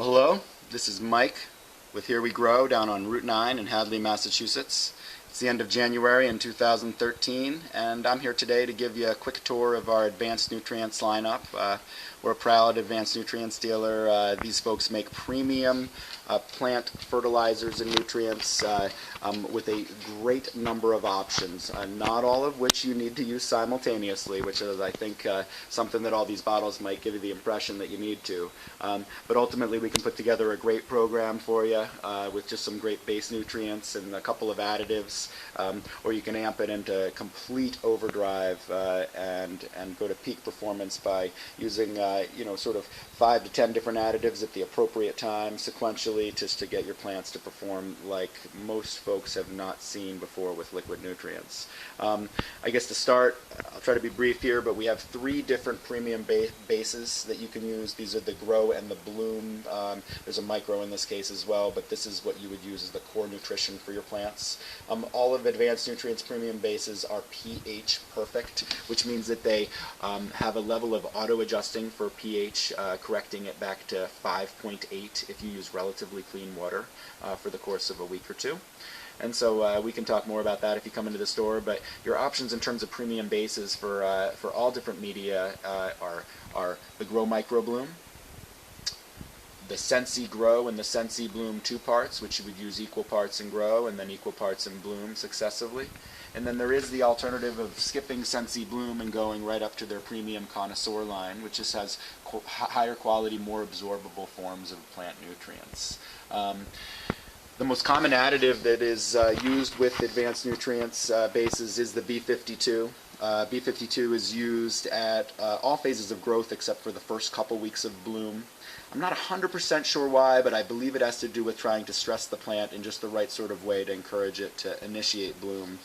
Well, hello, this is Mike with Here We Grow down on Route 9 in Hadley, Massachusetts. It's the end of January in 2013, and I'm here today to give you a quick tour of our Advanced Nutrients lineup. We're a proud Advanced Nutrients dealer. These folks make premium plant fertilizers and nutrients with a great number of options, not all of which you need to use simultaneously, which is, I think, something that all these bottles might give you the impression that you need to. But ultimately, we can put together a great program for you with just some great base nutrients and a couple of additives, or you can amp it into complete overdrive and go to peak performance by using sort of 5 to 10 different additives at the appropriate time sequentially, just to get your plants to perform like most folks have not seen before with liquid nutrients. I guess to start, I'll try to be brief here, but we have 3 different premium bases that you can use. These are the Grow and the Bloom. There's a Micro in this case as well, but this is what you would use as the core nutrition for your plants. All of Advanced Nutrients premium bases are pH perfect, which means that they have a level of auto-adjusting for pH, correcting it back to 5.8 if you use relatively clean water for the course of a week or two. And so we can talk more about that if you come into the store, but your options in terms of premium bases for all different media are the Grow Micro Bloom, the Sensi Grow and the Sensi Bloom 2 parts, which you would use equal parts in Grow and then equal parts in Bloom successively. And then there is the alternative of skipping Sensi Bloom and going right up to their premium Connoisseur line, which just has higher quality, more absorbable forms of plant nutrients. The most common additive that is used with Advanced Nutrients bases is the B52. B52 is used at all phases of growth except for the first couple weeks of bloom. I'm not 100% sure why, but I believe it has to do with trying to stress the plant in just the right sort of way to encourage it to initiate bloom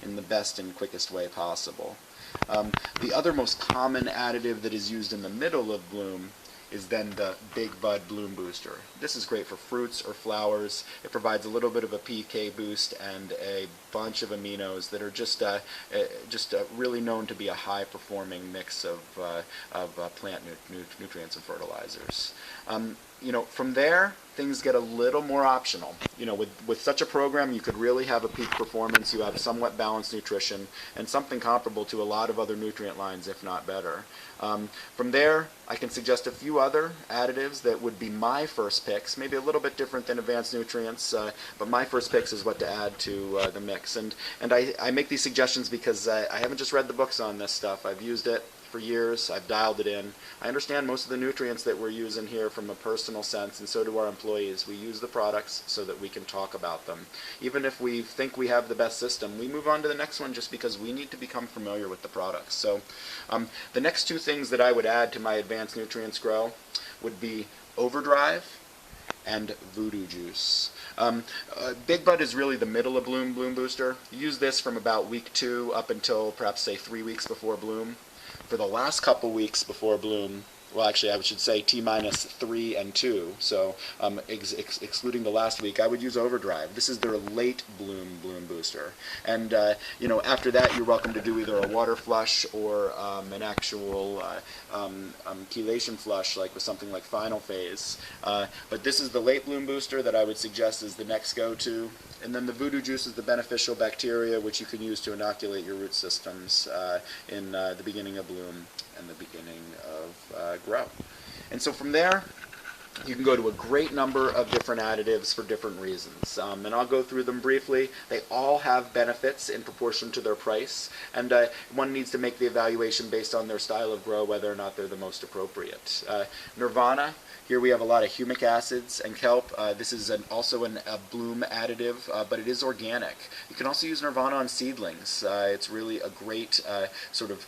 in the best and quickest way possible. The other most common additive that is used in the middle of bloom is then the Big Bud Bloom Booster. This is great for fruits or flowers. It provides a little bit of a pK boost and a bunch of aminos that are just really known to be a high-performing mix of plant nutrients and fertilizers. From there, things get a little more optional. With such a program, you could really have a peak performance. You have somewhat balanced nutrition and something comparable to a lot of other nutrient lines, if not better. From there, I can suggest a few other additives that would be my first picks, maybe a little bit different than Advanced Nutrients, but my first picks is what to add to the mix. And I make these suggestions because I haven't just read the books on this stuff. I've used it for years. I've dialed it in. I understand most of the nutrients that we're using here from a personal sense, and so do our employees. We use the products so that we can talk about them. Even if we think we have the best system, we move on to the next one just because we need to become familiar with the products. So the next 2 things that I would add to my Advanced Nutrients Grow would be Overdrive and Voodoo Juice. Big Bud is really the middle of Bloom Booster. You use this from about week 2 up until perhaps say 3 weeks before bloom. For the last couple weeks before bloom, well, actually, I should say T-minus 3 and 2, so excluding the last week, I would use Overdrive. This is their late bloom booster. And, after that, you're welcome to do either a water flush or an actual chelation flush, like with something like Final Phase. But this is the late bloom booster that I would suggest is the next go-to. And then the Voodoo Juice is the beneficial bacteria, which you can use to inoculate your root systems in the beginning of bloom and the beginning of grow. And so from there, you can go to a great number of different additives for different reasons. And I'll go through them briefly. They all have benefits in proportion to their price, and one needs to make the evaluation based on their style of grow, whether or not they're the most appropriate. Nirvana. Here we have a lot of humic acids and kelp. This is also a bloom additive, but it is organic. You can also use Nirvana on seedlings. It's really a great sort of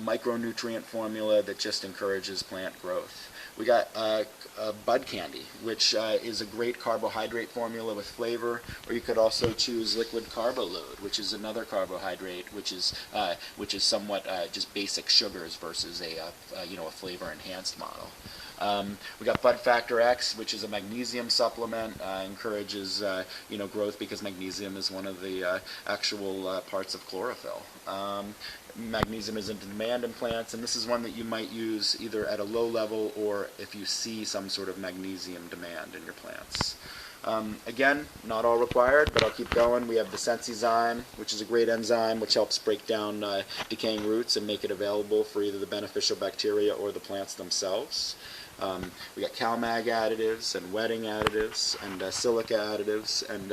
micronutrient formula that just encourages plant growth. We got Bud Candy, which is a great carbohydrate formula with flavor, or you could also choose Liquid Carboload, which is another carbohydrate, which is somewhat just basic sugars versus a flavor enhanced model. We got Bud Factor X, which is a magnesium supplement, encourages growth because magnesium is one of the actual parts of chlorophyll. Magnesium is in demand in plants, and this is one that you might use either at a low level or if you see some sort of magnesium demand in your plants. Again, not all required, but I'll keep going. We have the Sensizyme, which is a great enzyme which helps break down decaying roots and make it available for either the beneficial bacteria or the plants themselves. We got CalMag additives and wetting additives and silica additives and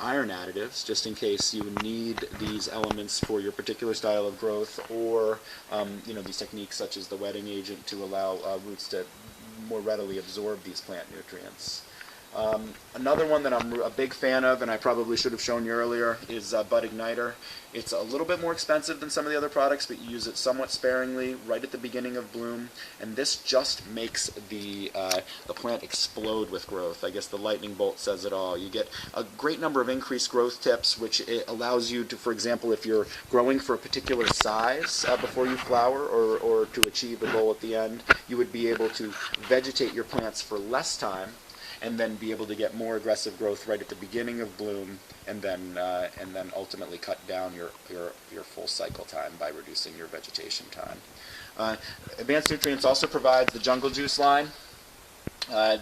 iron additives, just in case you need these elements for your particular style of growth, or these techniques such as the wetting agent to allow roots to more readily absorb these plant nutrients. Another one that I'm a big fan of, and I probably should have shown you earlier, is Bud Igniter. It's a little bit more expensive than some of the other products, but you use it somewhat sparingly right at the beginning of bloom, and this just makes the plant explode with growth. I guess the lightning bolt says it all. You get a great number of increased growth tips, which it allows you to, for example, if you're growing for a particular size before you flower, or to achieve a goal at the end, you would be able to vegetate your plants for less time and then be able to get more aggressive growth right at the beginning of bloom, and then ultimately cut down your full cycle time by reducing your vegetation time. Advanced Nutrients also provides the Jungle Juice line.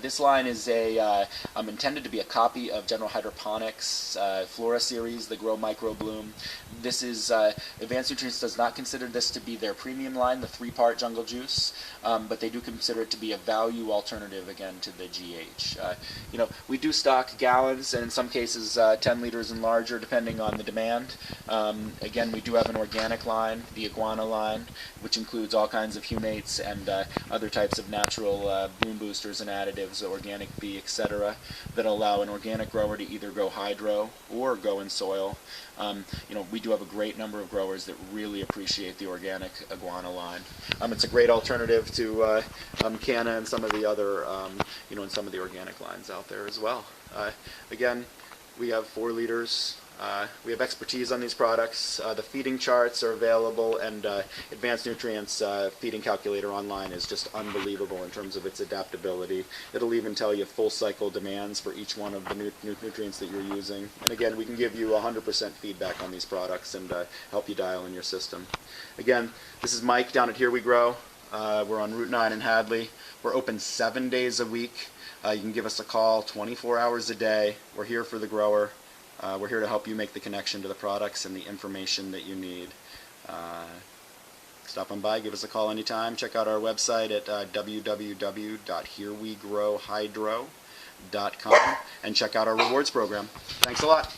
This line is intended to be a copy of General Hydroponics Flora series, the Grow Micro Bloom. This is Advanced Nutrients does not consider this to be their premium line, the 3-part Jungle Juice, but they do consider it to be a value alternative again to the GH. We do stock gallons, and in some cases 10 liters and larger, depending on the demand. Again, we do have an organic line, the Iguana line, which includes all kinds of humates and other types of natural bloom boosters and additives, organic bee, etc., that allow an organic grower to either go hydro or go in soil. We do have a great number of growers that really appreciate the organic Iguana line. It's a great alternative to Canna and some of the other, and some of the organic lines out there as well. Again, we have 4 liters. We have expertise on these products. The feeding charts are available, and Advanced Nutrients feeding calculator online is just unbelievable in terms of its adaptability. It'll even tell you full cycle demands for each one of the nutrients that you're using. And again, we can give you 100% feedback on these products and help you dial in your system. Again, this is Mike down at Here We Grow. We're on Route 9 in Hadley. We're open 7 days a week. You can give us a call 24 hours a day. We're here for the grower. We're here to help you make the connection to the products and the information that you need. Stop on by, give us a call anytime. Check out our website at www.herewogrowhydro.com and check out our rewards program. Thanks a lot.